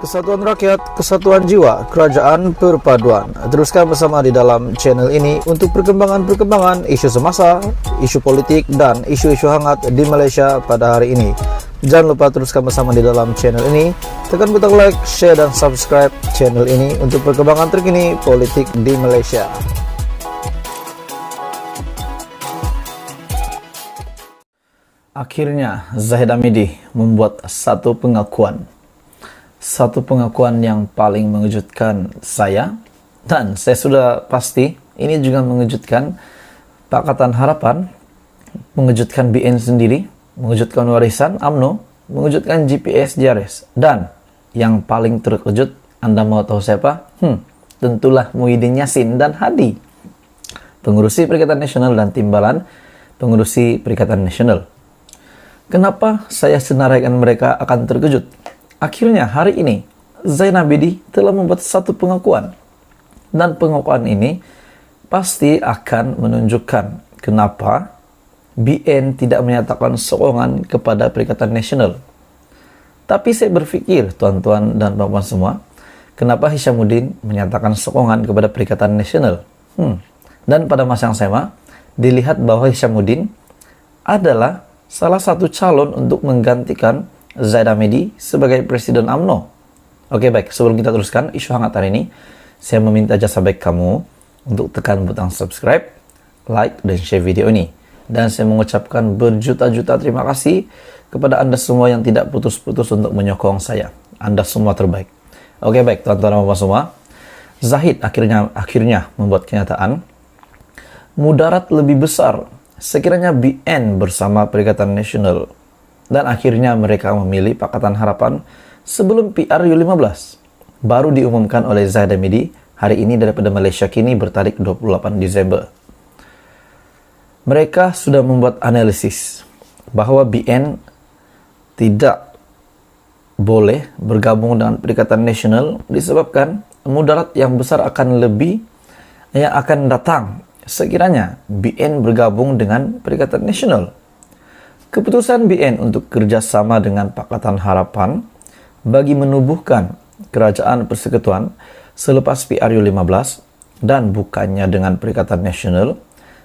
Kesatuan rakyat, kesatuan jiwa, kerajaan perpaduan. Teruskan bersama di dalam channel ini untuk perkembangan-perkembangan isu semasa, isu politik, dan isu-isu hangat di Malaysia pada hari ini. Jangan lupa teruskan bersama di dalam channel ini. Tekan butang like, share, dan subscribe channel ini untuk perkembangan terkini politik di Malaysia. Akhirnya Zahid Hamidi membuat satu pengakuan yang paling mengejutkan saya, dan saya sudah pasti ini juga mengejutkan Pakatan Harapan, mengejutkan BN sendiri, mengejutkan Warisan UMNO, mengejutkan GPS JRS, dan yang paling terkejut, Anda mau tahu siapa? Tentulah Muhyiddin Yassin dan Hadi, pengurusi Perikatan Nasional dan Timbalan pengurusi Perikatan Nasional. Kenapa saya senaraikan mereka akan terkejut? Akhirnya hari ini Zahid Hamidi telah membuat satu pengakuan, dan pengakuan ini pasti akan menunjukkan kenapa BN tidak menyatakan sokongan kepada Perikatan Nasional. Tapi saya berpikir, tuan-tuan dan puan-puan semua, kenapa Hishamuddin menyatakan sokongan kepada Perikatan Nasional? Dan pada masa yang sama dilihat bahwa Hishamuddin adalah salah satu calon untuk menggantikan Zahid Hamidi sebagai Presiden UMNO. Oke, baik, sebelum kita teruskan isu hangat hari ini, saya meminta jasa baik kamu untuk tekan butang subscribe, like, dan share video ini. Dan saya mengucapkan berjuta-juta terima kasih kepada Anda semua yang tidak putus-putus untuk menyokong saya. Anda semua terbaik. Oke, baik, tuan-tuan dan puan semua, Zahid akhirnya membuat kenyataan mudarat lebih besar sekiranya BN bersama Perikatan Nasional. Dan akhirnya mereka memilih Pakatan Harapan sebelum PRU15 baru diumumkan oleh Zahid Hamidi hari ini daripada Malaysia Kini bertarik 28 Disember. Mereka sudah membuat analisis bahwa BN tidak boleh bergabung dengan Perikatan Nasional disebabkan mudarat yang besar akan datang sekiranya BN bergabung dengan Perikatan Nasional. Keputusan BN untuk kerjasama dengan Pakatan Harapan bagi menubuhkan Kerajaan Persekutuan selepas PRU15 dan bukannya dengan Perikatan Nasional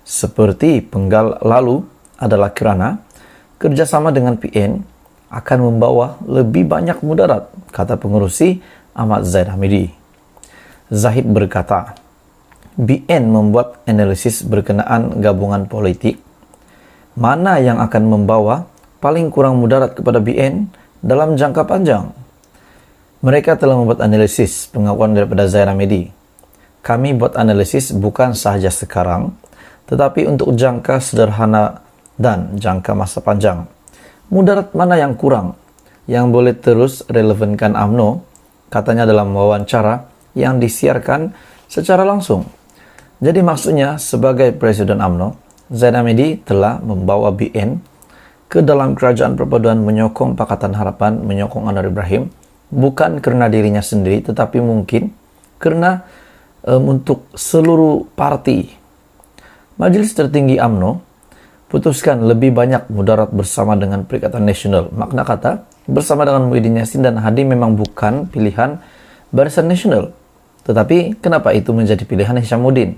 seperti penggal lalu adalah kerana kerjasama dengan PN akan membawa lebih banyak mudarat, kata pengurusi Ahmad Zahid Hamidi. Zahid berkata, BN membuat analisis berkenaan gabungan politik mana yang akan membawa paling kurang mudarat kepada BN dalam jangka panjang. Mereka telah membuat analisis pengakuan daripada Zahid Hamidi. Kami buat analisis bukan sahaja sekarang, tetapi untuk jangka sederhana dan jangka masa panjang. Mudarat mana yang kurang, yang boleh terus relevankan UMNO, katanya dalam wawancara yang disiarkan secara langsung. Jadi maksudnya sebagai Presiden UMNO, Zahid Hamidi telah membawa BN ke dalam Kerajaan Perpaduan menyokong Pakatan Harapan, menyokong Anwar Ibrahim, bukan kerana dirinya sendiri, tetapi mungkin kerana untuk seluruh parti. Majlis Tertinggi UMNO putuskan lebih banyak mudarat bersama dengan Perikatan Nasional. Makna kata, bersama dengan Muhyiddin Yassin dan Hadi memang bukan pilihan Barisan Nasional. Tetapi kenapa itu menjadi pilihan Hishamuddin?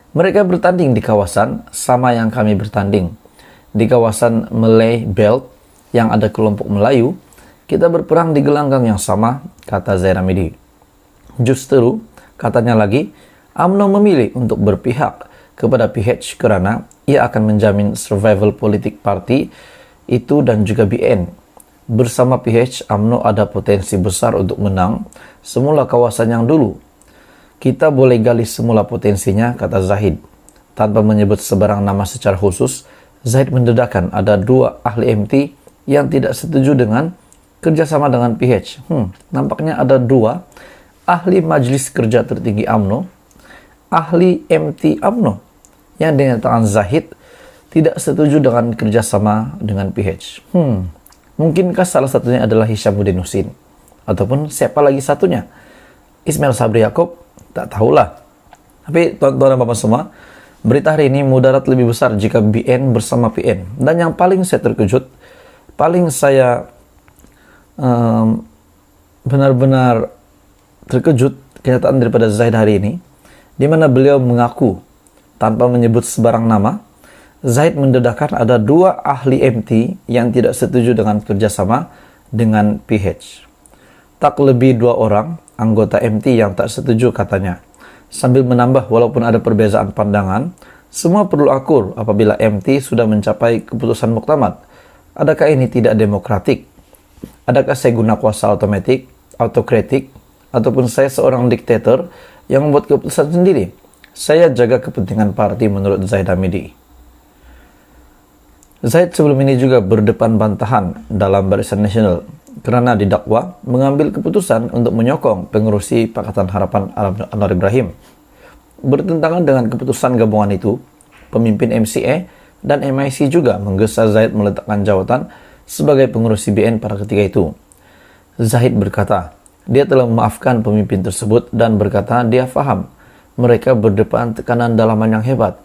Mereka bertanding di kawasan sama yang kami bertanding. Di kawasan Malay Belt yang ada kelompok Melayu, kita berperang di gelanggang yang sama, kata Zahid Hamidi. Justru, katanya lagi, UMNO memilih untuk berpihak kepada PH kerana ia akan menjamin survival politik parti itu dan juga BN. Bersama PH, UMNO ada potensi besar untuk menang semula kawasan yang dulu. Kita boleh gali semula potensinya, kata Zahid. Tanpa menyebut sebarang nama secara khusus, Zahid mendedahkan ada 2 ahli MT yang tidak setuju dengan kerjasama dengan PH. Nampaknya ada 2 ahli Majlis Kerja Tertinggi UMNO, ahli MT UMNO, yang dinyatakan Zahid tidak setuju dengan kerjasama dengan PH. Mungkinkah salah satunya adalah Hishamuddin Husin? Ataupun siapa lagi satunya? Ismail Sabri Yaakob? Tak tahulah. Tapi tuan-tuan dan bapak semua, berita hari ini mudarat lebih besar jika BN bersama PN. Dan yang paling saya terkejut, paling saya benar-benar terkejut kenyataan daripada Zahid hari ini, di mana beliau mengaku tanpa menyebut sebarang nama, Zahid mendedahkan ada 2 ahli MT yang tidak setuju dengan kerjasama dengan PH. Tak lebih 2 orang anggota MT yang tak setuju katanya. Sambil menambah, walaupun ada perbezaan pandangan, semua perlu akur apabila MT sudah mencapai keputusan muktamad. Adakah ini tidak demokratik? Adakah saya guna kuasa autokratik, ataupun saya seorang diktator yang membuat keputusan sendiri? Saya jaga kepentingan parti menurut Zahid Hamidi. Zahid sebelum ini juga berdepan bantahan dalam Barisan Nasional kerana didakwa mengambil keputusan untuk menyokong pengerusi Pakatan Harapan Anwar Ibrahim. Bertentangan dengan keputusan gabungan itu, pemimpin MCA dan MIC juga menggesa Zahid meletakkan jawatan sebagai pengurus BN pada ketika itu. Zahid berkata, dia telah memaafkan pemimpin tersebut dan berkata dia faham mereka berdepan tekanan dalaman yang hebat.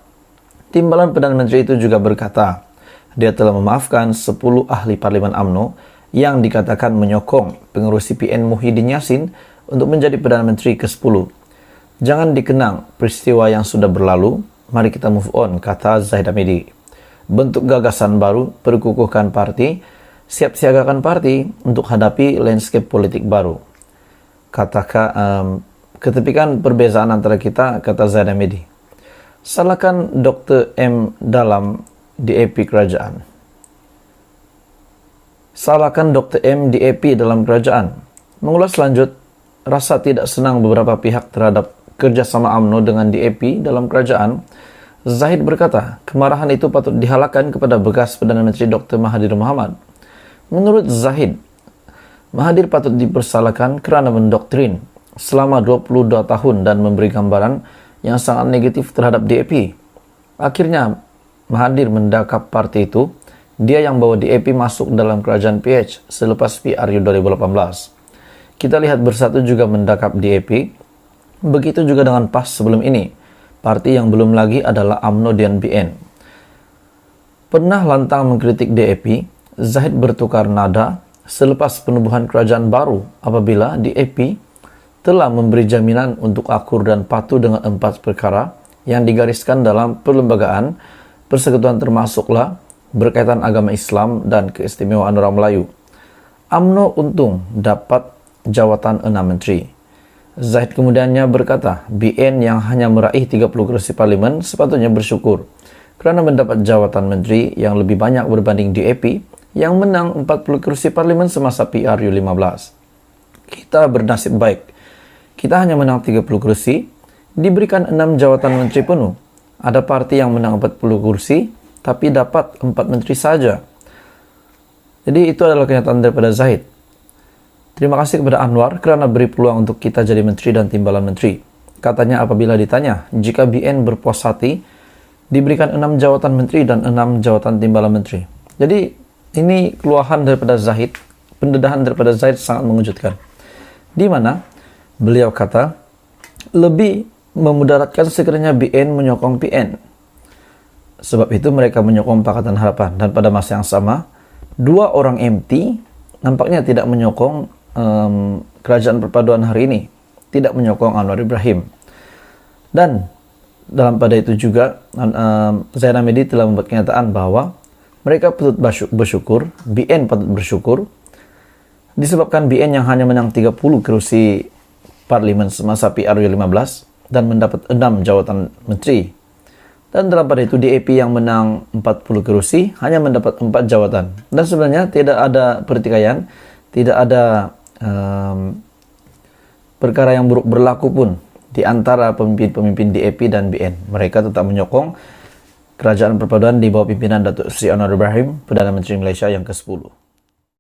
Timbalan Perdana Menteri itu juga berkata, dia telah memaafkan 10 ahli Parlimen UMNO yang dikatakan menyokong pengurus PN Muhyiddin Yassin untuk menjadi Perdana Menteri ke-10. Jangan dikenang peristiwa yang sudah berlalu, mari kita move on, kata Zahid Hamidi. Bentuk gagasan baru, perkukuhkan parti, siap siagakan parti untuk hadapi landscape politik baru. Ketepikan perbezaan antara kita, kata Zahid Hamidi. Salahkan Dr. M dalam DAP kerajaan. Salahkan Dr. M DAP dalam kerajaan. Mengulas lanjut, rasa tidak senang beberapa pihak terhadap kerjasama UMNO dengan DAP dalam kerajaan, Zahid berkata, kemarahan itu patut dihalakkan kepada bekas Perdana Menteri Dr. Mahathir Mohamad. Menurut Zahid, Mahathir patut dipersalahkan kerana mendoktrin selama 22 tahun dan memberi gambaran yang sangat negatif terhadap DAP. Akhirnya, Mahathir mendakap parti itu. Dia yang bawa DAP masuk dalam kerajaan PH selepas PRU 2018. Kita lihat Bersatu juga mendakap DAP. Begitu juga dengan PAS sebelum ini. Parti yang belum lagi adalah UMNO dan BN. Pernah lantang mengkritik DAP, Zahid bertukar nada selepas penubuhan kerajaan baru apabila DAP telah memberi jaminan untuk akur dan patuh dengan 4 perkara yang digariskan dalam perlembagaan persekutuan, termasuklah berkaitan agama Islam dan keistimewaan orang Melayu. UMNO untung dapat jawatan 6 menteri. Zahid kemudiannya berkata, BN yang hanya meraih 30 kursi parlimen sepatutnya bersyukur kerana mendapat jawatan menteri yang lebih banyak berbanding DAP yang menang 40 kursi parlimen semasa PRU 15. Kita bernasib baik. Kita hanya menang 30 kursi, diberikan 6 jawatan menteri penuh. Ada parti yang menang 40 kursi, tapi dapat 4 menteri saja. Jadi itu adalah kenyataan daripada Zahid. Terima kasih kepada Anwar kerana beri peluang untuk kita jadi menteri dan timbalan menteri. Katanya apabila ditanya, jika BN berpuas hati, diberikan 6 jawatan menteri dan 6 jawatan timbalan menteri. Jadi ini keluhan daripada Zahid, pendedahan daripada Zahid sangat mengejutkan. Di mana beliau kata, lebih memudaratkan sekiranya BN menyokong PN. Sebab itu mereka menyokong Pakatan Harapan. Dan pada masa yang sama, 2 orang MT nampaknya tidak menyokong kerajaan perpaduan hari ini, tidak menyokong Anwar Ibrahim. Dan dalam pada itu juga Zahid Hamidi telah membuat kenyataan bahwa mereka patut bersyukur, BN patut bersyukur disebabkan BN yang hanya menang 30 kursi parlimen semasa PRU 15 dan mendapat 6 jawatan menteri. Dan dalam pada itu DAP yang menang 40 kursi hanya mendapat 4 jawatan. Dan sebenarnya tidak ada pertikaian, tidak ada perkara yang buruk berlaku pun di antara pemimpin-pemimpin DAP dan BN. Mereka tetap menyokong kerajaan perpaduan di bawah pimpinan Datuk Seri Anwar Ibrahim, Perdana Menteri Malaysia yang ke-10.